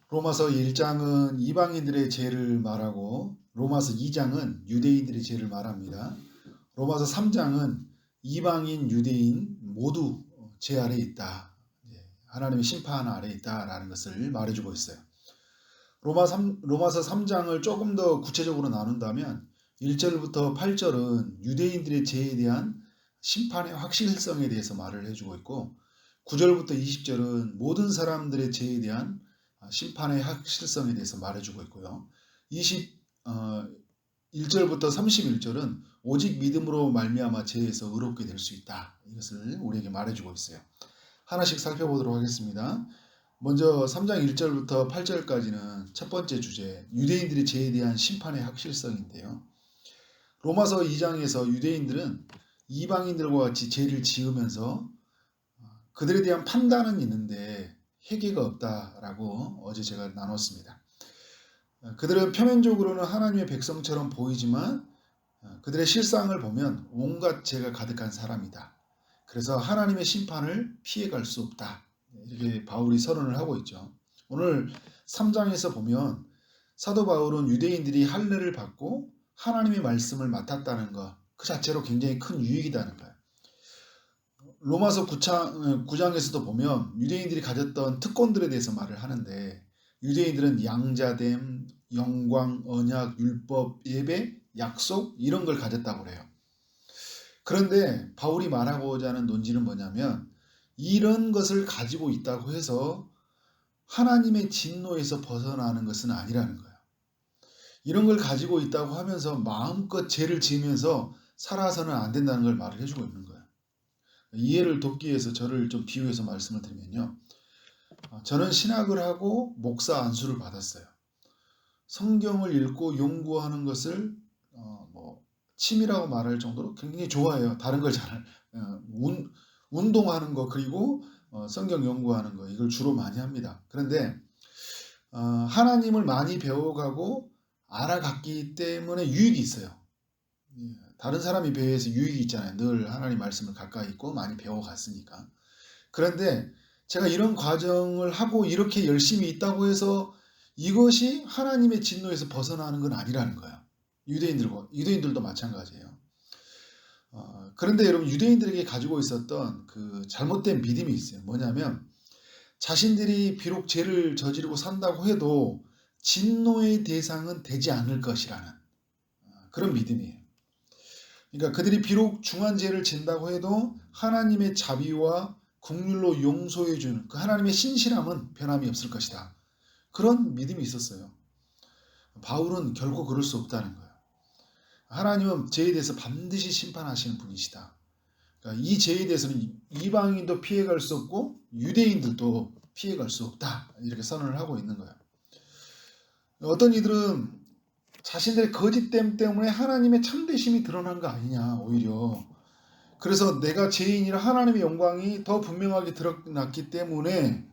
로마서 1장은 이방인들의 죄를 말하고 로마서 2장은 유대인들의 죄를 말합니다. 로마서 3장은 이방인, 유대인 모두 죄 아래에 있다. 하나님의 심판 아래에 있다라는 것을 말해주고 있어요. 로마서 3장을 조금 더 구체적으로 나눈다면 1절부터 8절은 유대인들의 죄에 대한 심판의 확실성에 대해서 말을 해주고 있고 9절부터 20절은 모든 사람들의 죄에 대한 심판의 확실성에 대해서 말해주고 있고요. 1절부터 31절은 오직 믿음으로 말미암아 죄에서 의롭게 될 수 있다. 이것을 우리에게 말해주고 있어요. 하나씩 살펴보도록 하겠습니다. 먼저 3장 1절부터 8절까지는 첫 번째 주제, 유대인들의 죄에 대한 심판의 확실성인데요. 로마서 2장에서 유대인들은 이방인들과 같이 죄를 지으면서 그들에 대한 판단은 있는데 회개가 없다라고 어제 제가 나눴습니다. 그들은 표면적으로는 하나님의 백성처럼 보이지만 그들의 실상을 보면 온갖 죄가 가득한 사람이다. 그래서 하나님의 심판을 피해갈 수 없다. 이렇게 바울이 선언을 하고 있죠. 오늘 3장에서 보면 사도 바울은 유대인들이 할례를 받고 하나님의 말씀을 맡았다는 것, 그 자체로 굉장히 큰 유익이라는 거예요. 로마서 9장에서도 보면 유대인들이 가졌던 특권들에 대해서 말을 하는데 유대인들은 양자됨, 영광, 언약, 율법, 예배, 약속 이런 걸 가졌다고 그래요. 그런데 바울이 말하고자 하는 논지는 뭐냐면 이런 것을 가지고 있다고 해서 하나님의 진노에서 벗어나는 것은 아니라는 거예요. 이런 걸 가지고 있다고 하면서 마음껏 죄를 지으면서 살아서는 안 된다는 걸 말을 해주고 있는 거예요. 이해를 돕기 위해서 저를 좀 비유해서 말씀을 드리면요. 저는 신학을 하고 목사 안수를 받았어요. 성경을 읽고 연구하는 것을 취미라고 말할 정도로 굉장히 좋아해요. 다른 걸 잘 운동하는 거 그리고 성경 연구하는 거 이걸 주로 많이 합니다. 그런데 하나님을 많이 배워가고 알아갔기 때문에 유익이 있어요. 다른 사람에 비해서 유익이 있잖아요. 늘 하나님 말씀을 가까이 있고 많이 배워갔으니까. 그런데 제가 이런 과정을 하고 이렇게 열심히 있다고 해서 이것이 하나님의 진노에서 벗어나는 건 아니라는 거예요. 유대인들도 마찬가지예요. 그런데 여러분 유대인들에게 가지고 있었던 그 잘못된 믿음이 있어요. 뭐냐면 자신들이 비록 죄를 저지르고 산다고 해도 진노의 대상은 되지 않을 것이라는 그런 믿음이에요. 그러니까 그들이 비록 중한 죄를 진다고 해도 하나님의 자비와 긍휼로 용서해 주는 그 하나님의 신실함은 변함이 없을 것이다. 그런 믿음이 있었어요. 바울은 결코 그럴 수 없다는 거예요. 하나님은 죄에 대해서 반드시 심판하시는 분이시다. 그러니까 이 죄에 대해서는 이방인도 피해갈 수 없고 유대인들도 피해갈 수 없다. 이렇게 선언을 하고 있는 거예요. 어떤 이들은 자신들의 거짓됨 때문에 하나님의 참되심이 드러난 거 아니냐 오히려. 그래서 내가 죄인이라 하나님의 영광이 더 분명하게 드러났기 때문에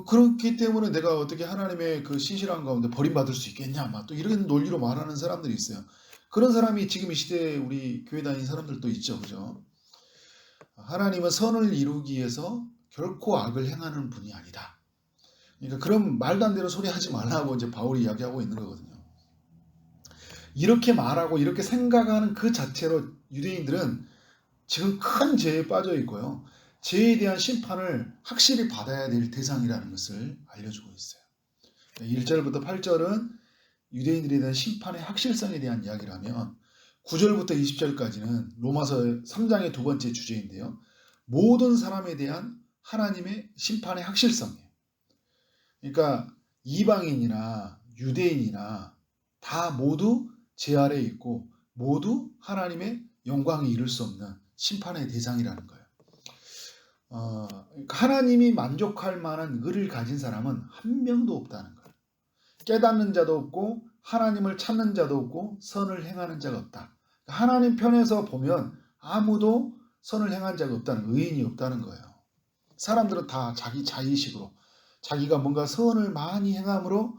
그렇기 때문에 내가 어떻게 하나님의 그 신실한 가운데 버림받을 수 있겠냐 막 또 이런 논리로 말하는 사람들이 있어요. 그런 사람이 지금 이 시대에 우리 교회 다니는 사람들도 있죠. 그죠? 하나님은 선을 이루기 위해서 결코 악을 행하는 분이 아니다. 그러니까 그런 말도 안 되는 소리 하지 말라고 이제 바울이 이야기하고 있는 거거든요. 이렇게 말하고 이렇게 생각하는 그 자체로 유대인들은 지금 큰 죄에 빠져 있고요. 죄에 대한 심판을 확실히 받아야 될 대상이라는 것을 알려주고 있어요. 1절부터 8절은 유대인들에 대한 심판의 확실성에 대한 이야기라면 9절부터 20절까지는 로마서 3장의 두 번째 주제인데요. 모든 사람에 대한 하나님의 심판의 확실성이에요. 그러니까 이방인이나 유대인이나 다 모두 죄 아래에 있고 모두 하나님의 영광에 이를 수 없는 심판의 대상이라는 거예요. 하나님이 만족할 만한 의를 가진 사람은 한 명도 없다는 거예요. 깨닫는 자도 없고 하나님을 찾는 자도 없고 선을 행하는 자가 없다. 하나님 편에서 보면 아무도 선을 행한 자가 없다는 의인이 없다는 거예요. 사람들은 다 자기 자의식으로 자기가 뭔가 선을 많이 행함으로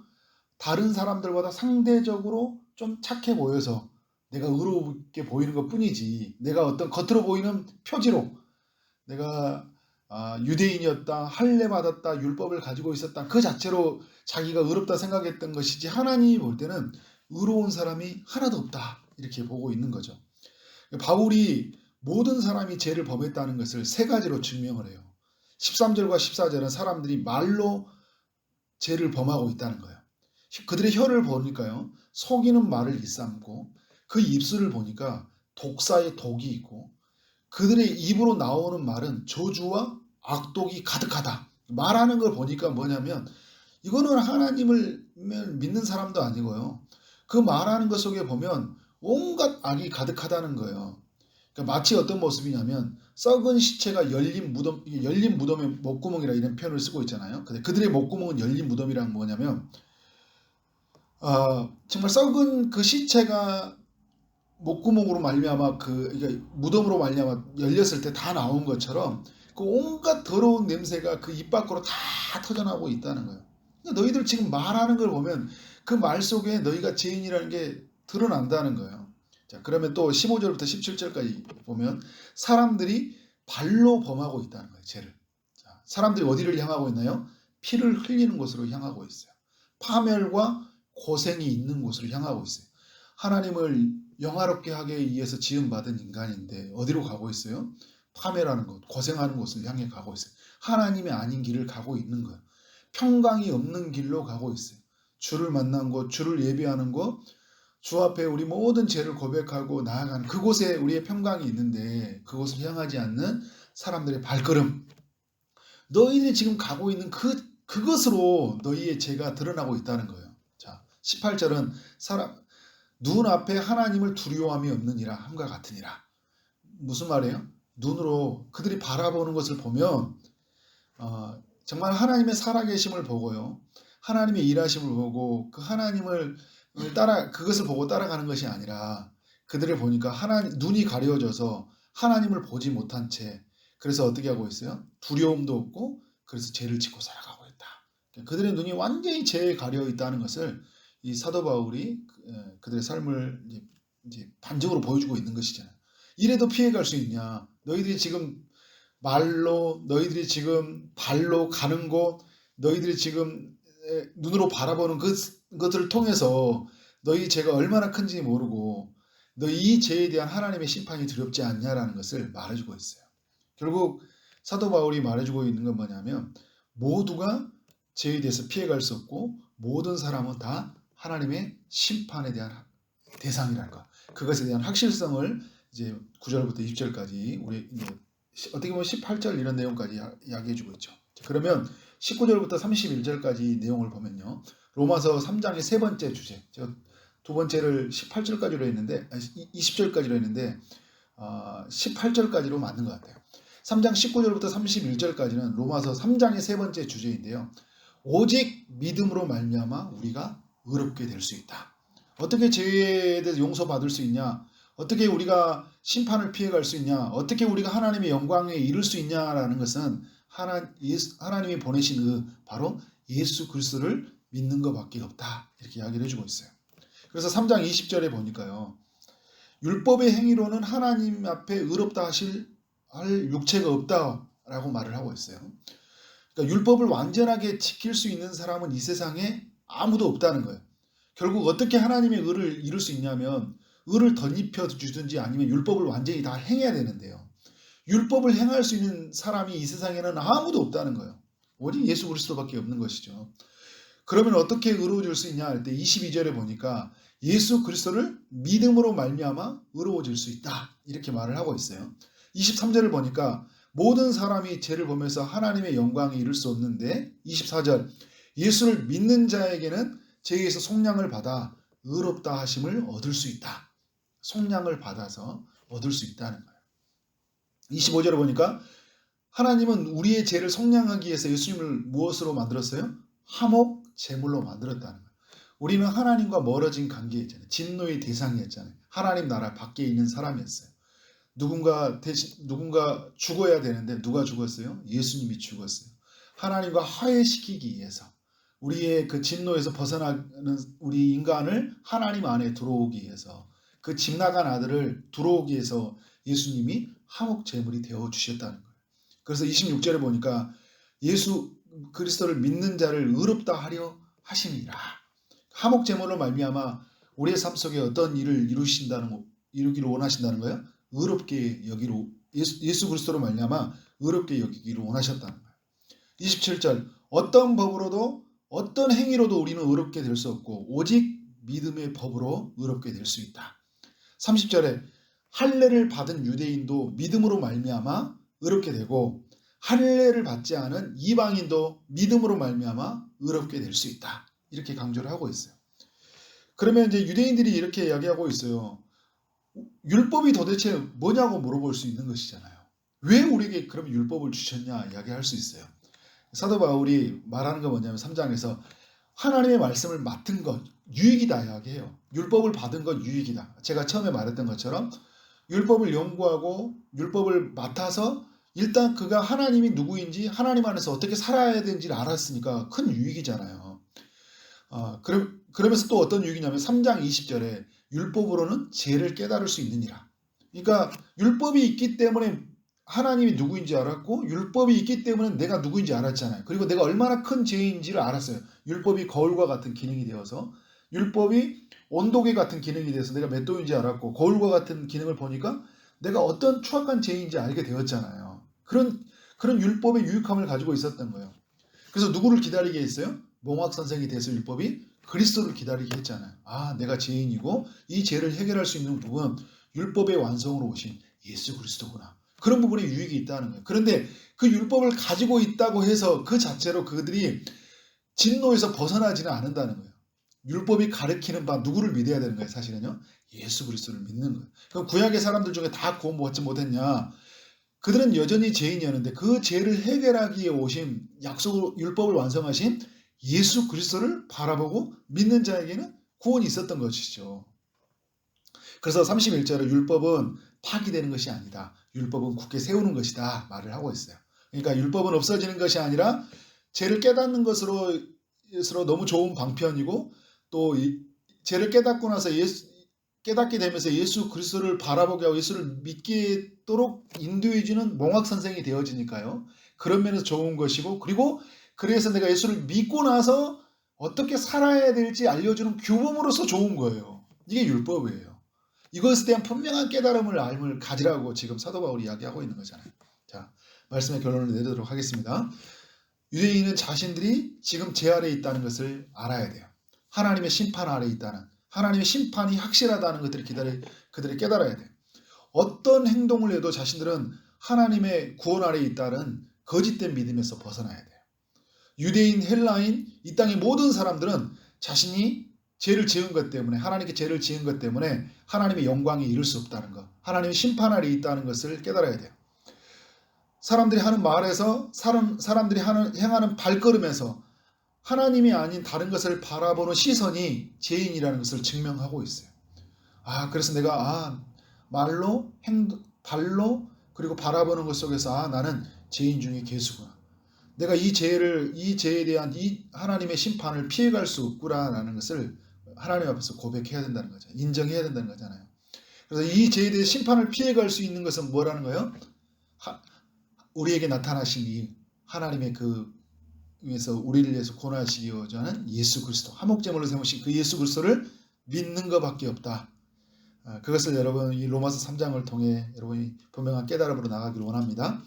다른 사람들보다 상대적으로 좀 착해 보여서 내가 의롭게 보이는 것 뿐이지 내가 어떤 겉으로 보이는 표지로 내가 유대인이었다, 할례 받았다, 율법을 가지고 있었다, 그 자체로 자기가 의롭다 생각했던 것이지 하나님이 볼 때는 의로운 사람이 하나도 없다 이렇게 보고 있는 거죠. 바울이 모든 사람이 죄를 범했다는 것을 세 가지로 증명을 해요. 13절과 14절은 사람들이 말로 죄를 범하고 있다는 거예요. 그들의 혀를 보니까요, 속이는 말을 일삼고 그 입술을 보니까 독사의 독이 있고 그들의 입으로 나오는 말은 저주와 악독이 가득하다. 말하는 걸 보니까 뭐냐면 이거는 하나님을 믿는 사람도 아니고요. 그 말하는 것 속에 보면 온갖 악이 가득하다는 거예요. 그러니까 마치 어떤 모습이냐면 썩은 시체가 열린 무덤의 목구멍이라 이런 표현을 쓰고 있잖아요. 근데 그들의 목구멍은 열린 무덤이란 뭐냐면 정말 썩은 그 시체가 목구멍으로 말미암아 그러니까 무덤으로 말미암아 열렸을 때 다 나온 것처럼 그 온갖 더러운 냄새가 그 입 밖으로 다 터져나오고 있다는 거예요. 그러니까 너희들 지금 말하는 걸 보면 그 말 속에 너희가 죄인이라는 게 드러난다는 거예요. 자, 그러면 또 15절부터 17절까지 보면 사람들이 발로 범하고 있다는 거예요. 죄를. 자, 사람들이 어디를 향하고 있나요? 피를 흘리는 곳으로 향하고 있어요. 파멸과 고생이 있는 곳으로 향하고 있어요. 하나님을 영화롭게 하기 위해서 지음받은 인간인데 어디로 가고 있어요? 파멸하는 곳, 고생하는 곳을 향해 가고 있어요. 하나님이 아닌 길을 가고 있는 거예요. 평강이 없는 길로 가고 있어요. 주를 만난 곳, 주를 예배하는 곳, 주 앞에 우리 모든 죄를 고백하고 나아가는 그곳에 우리의 평강이 있는데 그곳을 향하지 않는 사람들의 발걸음. 너희들이 지금 가고 있는 그것으로 너희의 죄가 드러나고 있다는 거예요. 자, 18절은 눈앞에 하나님을 두려워함이 없느니라 함과 같으니라. 무슨 말이에요? 눈으로 그들이 바라보는 것을 보면 정말 하나님의 살아계심을 보고요. 하나님의 일하심을 보고 그 하나님을 그것을 보고 따라가는 것이 아니라 그들을 보니까 눈이 가려져서 하나님을 보지 못한 채 그래서 어떻게 하고 있어요? 두려움도 없고 그래서 죄를 짓고 살아가고 있다. 그들의 눈이 완전히 죄에 가려 있다는 것을 이 사도 바울이 그들의 삶을 이제 반증으로 보여주고 있는 것이잖아요. 이래도 피해갈 수 있냐? 너희들이 지금 말로, 너희들이 지금 발로 가는 곳, 너희들이 지금 눈으로 바라보는 그것들을 통해서 너희 죄가 얼마나 큰지 모르고 너희 이 죄에 대한 하나님의 심판이 두렵지 않냐라는 것을 말해주고 있어요. 결국 사도 바울이 말해주고 있는 건 뭐냐면 모두가 죄에 대해서 피해갈 수 없고 모든 사람은 다 하나님의 심판에 대한 대상이라는 것. 그것에 대한 확실성을 이제 9절부터 20절까지 우리 이제 어떻게 보면 18절 이런 내용까지 이야기해주고 있죠. 그러면 19절부터 31절까지 내용을 보면요. 로마서 3장의 세 번째 주제. 제가 두 번째를 18절까지로 했는데 20절까지로 했는데 18절까지로 맞는 것 같아요. 3장 19절부터 31절까지는 로마서 3장의 세 번째 주제인데요. 오직 믿음으로 말미암아 우리가 의롭게 될 수 있다. 어떻게 죄에 대해서 용서받을 수 있냐? 어떻게 우리가 심판을 피해갈 수 있냐? 어떻게 우리가 하나님의 영광에 이를 수 있냐라는 것은 하나님이 보내신 바로 예수 그리스도를 믿는 것밖에 없다. 이렇게 이야기를 해주고 있어요. 그래서 3장 20절에 보니까요. 율법의 행위로는 하나님 앞에 의롭다 할 육체가 없다라고 말을 하고 있어요. 그러니까 율법을 완전하게 지킬 수 있는 사람은 이 세상에 아무도 없다는 거예요. 결국 어떻게 하나님의 의를 이룰 수 있냐면 의를 덧입혀 주든지 아니면 율법을 완전히 다 행해야 되는데요. 율법을 행할 수 있는 사람이 이 세상에는 아무도 없다는 거예요. 오직 예수 그리스도밖에 없는 것이죠. 그러면 어떻게 의로워질 수 있냐 할 때 22절에 보니까 예수 그리스도를 믿음으로 말미암아 의로워질 수 있다. 이렇게 말을 하고 있어요. 23절을 보니까 모든 사람이 죄를 범해서 하나님의 영광에 이를 수 없는데 24절 예수를 믿는 자에게는 죄에서 속량을 받아 의롭다 하심을 얻을 수 있다. 속량을 받아서 얻을 수 있다는 거예요. 25절에 보니까 하나님은 우리의 죄를 속량하기 위해서 예수님을 무엇으로 만들었어요? 화목 제물로 만들었다는 거예요. 우리는 하나님과 멀어진 관계였잖아요. 진노의 대상이었잖아요. 하나님 나라 밖에 있는 사람이었어요. 누군가 죽어야 되는데 누가 죽었어요? 예수님이 죽었어요. 하나님과 화해시키기 위해서 우리의 그 진노에서 벗어나는 우리 인간을 하나님 안에 들어오기 위해서 그 집 나간 아들을 들어오기 위해서 예수님이 화목 제물이 되어 주셨다는 거예요. 그래서 26절에 보니까 예수 그리스도를 믿는 자를 의롭다 하려 하심이라. 화목 제물로 말미암아 우리의 삶 속에 어떤 일을 이루기를 원하신다는 거예요. 의롭게 여기로 예수 그리스도로 말미암아 의롭게 여기기를 원하셨다는 거예요. 27절 어떤 법으로도 어떤 행위로도 우리는 의롭게 될 수 없고 오직 믿음의 법으로 의롭게 될 수 있다. 30절에 할례를 받은 유대인도 믿음으로 말미암아 의롭게 되고 할례를 받지 않은 이방인도 믿음으로 말미암아 의롭게 될 수 있다. 이렇게 강조를 하고 있어요. 그러면 이제 유대인들이 이렇게 이야기하고 있어요. 율법이 도대체 뭐냐고 물어볼 수 있는 것이잖아요. 왜 우리에게 그럼 율법을 주셨냐 이야기할 수 있어요. 사도 바울이 말하는 건 뭐냐면 3장에서 하나님의 말씀을 맡은 것 유익이다 이야기해요. 율법을 받은 것 유익이다. 제가 처음에 말했던 것처럼 율법을 연구하고 율법을 맡아서 일단 그가 하나님이 누구인지 하나님 안에서 어떻게 살아야 되는지를 알았으니까 큰 유익이잖아요. 그러면서 또 어떤 유익이냐면 3장 20절에 율법으로는 죄를 깨달을 수 있느니라. 그러니까 율법이 있기 때문에 하나님이 누구인지 알았고 율법이 있기 때문에 내가 누구인지 알았잖아요. 그리고 내가 얼마나 큰 죄인지를 알았어요. 율법이 거울과 같은 기능이 되어서 율법이 온도계 같은 기능이 돼서 내가 몇 도인지 알았고 거울과 같은 기능을 보니까 내가 어떤 추악한 죄인지 알게 되었잖아요. 그런 율법의 유익함을 가지고 있었던 거예요. 그래서 누구를 기다리게 했어요? 몽학 선생이 돼서 율법이 그리스도를 기다리게 했잖아요. 내가 죄인이고 이 죄를 해결할 수 있는 부분은 율법의 완성으로 오신 예수 그리스도구나. 그런 부분에 유익이 있다는 거예요. 그런데 그 율법을 가지고 있다고 해서 그 자체로 그들이 진노에서 벗어나지는 않는다는 거예요. 율법이 가르치는 바 누구를 믿어야 되는 거예요? 사실은요. 예수 그리스도를 믿는 거예요. 그럼 구약의 사람들 중에 다 구원 받지 못했냐? 그들은 여전히 죄인이었는데 그 죄를 해결하기에 오신 율법을 완성하신 예수 그리스도를 바라보고 믿는 자에게는 구원이 있었던 것이죠. 그래서 31절에 율법은 파기되는 것이 아니다. 율법은 굳게 세우는 것이다 말을 하고 있어요. 그러니까 율법은 없어지는 것이 아니라 죄를 깨닫는 것으로 너무 좋은 방편이고 또 죄를 깨닫고 나서 깨닫게 되면서 예수 그리스도를 바라보게 하고 예수를 믿게도록 인도해주는 몽학 선생이 되어지니까요. 그런 면에서 좋은 것이고 그리고 그래서 내가 예수를 믿고 나서 어떻게 살아야 될지 알려주는 교범으로서 좋은 거예요. 이게 율법이에요. 이것에 대한 분명한 깨달음을 가지라고 지금 사도 바울이 이야기하고 있는 거잖아요. 자, 말씀의 결론을 내리도록 하겠습니다. 유대인은 자신들이 지금 죄 아래에 있다는 것을 알아야 돼요. 하나님의 심판 아래에 있다는 하나님의 심판이 확실하다는 것들을 그들이 깨달아야 돼요. 어떤 행동을 해도 자신들은 하나님의 구원 아래에 있다는 거짓된 믿음에서 벗어나야 돼요. 유대인, 헬라인, 이 땅의 모든 사람들은 자신이 죄를 지은 것 때문에 하나님께 죄를 지은 것 때문에 하나님의 영광에 이를 수 없다는 것, 하나님의 심판 아래에 있다는 것을 깨달아야 돼요. 사람들이 하는 말에서 사람들이 행하는 발걸음에서 하나님이 아닌 다른 것을 바라보는 시선이 죄인이라는 것을 증명하고 있어요. 그래서 내가 말로 발로 그리고 바라보는 것 속에서 나는 죄인 중에 괴수구나. 내가 이 죄에 대한 이 하나님의 심판을 피해갈 수 없구나라는 것을 하나님 앞에서 고백해야 된다는 거죠. 인정해야 된다는 거잖아요. 그래서 이 죄에 대해 심판을 피해갈 수 있는 것은 뭐라는 거예요? 우리에게 나타나신 이 하나님의 위해서 우리를 위해서 고난하시기로자 하는 예수 그리스도, 화목제물로 세우신 그 예수 그리스도를 믿는 것밖에 없다. 그것을 여러분 이 로마서 3장을 통해 여러분이 분명한 깨달음으로 나가기를 원합니다.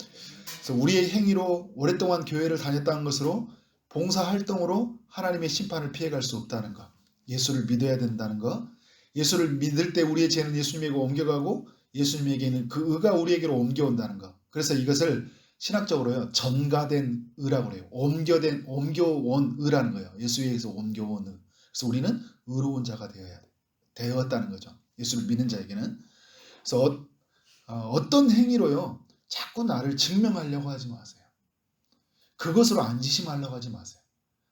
그래서 우리의 행위로 오랫동안 교회를 다녔다는 것으로 봉사활동으로 하나님의 심판을 피해갈 수 없다는 것, 예수를 믿어야 된다는 것, 예수를 믿을 때 우리의 죄는 예수님에게 옮겨가고 예수님에게는 그 의가 우리에게로 옮겨온다는 것. 그래서 이것을 신학적으로요 전가된 의라고 해요. 옮겨온 의라는 거예요. 예수에게서 옮겨온 의. 그래서 우리는 의로운 자가 되었다는 거죠. 예수를 믿는 자에게는. 그래서 어떤 행위로요 자꾸 나를 증명하려고 하지 마세요. 그것으로 안지심하려고 하지 마세요.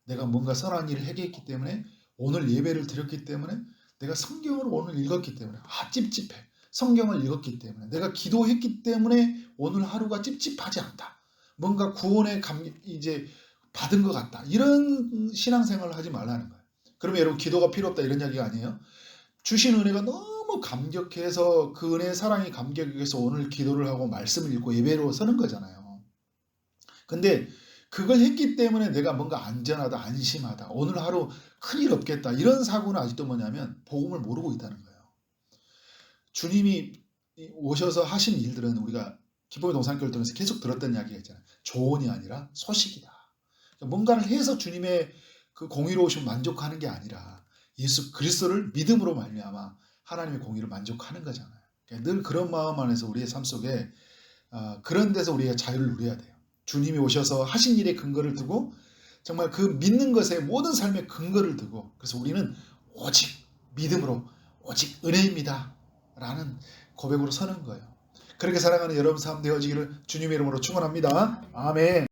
내가 뭔가 선한 일을 해결했기 때문에 오늘 예배를 드렸기 때문에 내가 성경을 오늘 읽었기 때문에 찝찝해. 성경을 읽었기 때문에 내가 기도했기 때문에 오늘 하루가 찝찝하지 않다. 뭔가 구원의 이제 받은 것 같다. 이런 신앙생활을 하지 말라는 거예요. 그러면 여러분 기도가 필요 없다 이런 이야기가 아니에요. 주신 은혜가 너무 감격해서 그 은혜의 사랑이 감격해서 오늘 기도를 하고 말씀을 읽고 예배로 서는 거잖아요. 근데 그걸 했기 때문에 내가 뭔가 안전하다, 안심하다, 오늘 하루 큰일 없겠다, 이런 사고는 아직도 뭐냐면 복음을 모르고 있다는 거예요. 주님이 오셔서 하신 일들은 우리가 기쁨의 동산교를 통해서 계속 들었던 이야기가 있잖아요. 조언이 아니라 소식이다. 그러니까 뭔가를 해서 주님의 그 공의로우심을 만족하는 게 아니라 예수 그리스도를 믿음으로 말미암아 하나님의 공의를 만족하는 거잖아요. 그러니까 늘 그런 마음 안에서 우리의 삶 속에 그런 데서 우리가 자유를 누려야 돼요. 주님이 오셔서 하신 일에 근거를 두고 정말 그 믿는 것에 모든 삶의 근거를 두고, 그래서 우리는 오직 믿음으로, 오직 은혜입니다 라는 고백으로 서는 거예요. 그렇게 살아가는 여러분 삶 되어지기를 주님의 이름으로 축원합니다. 아멘.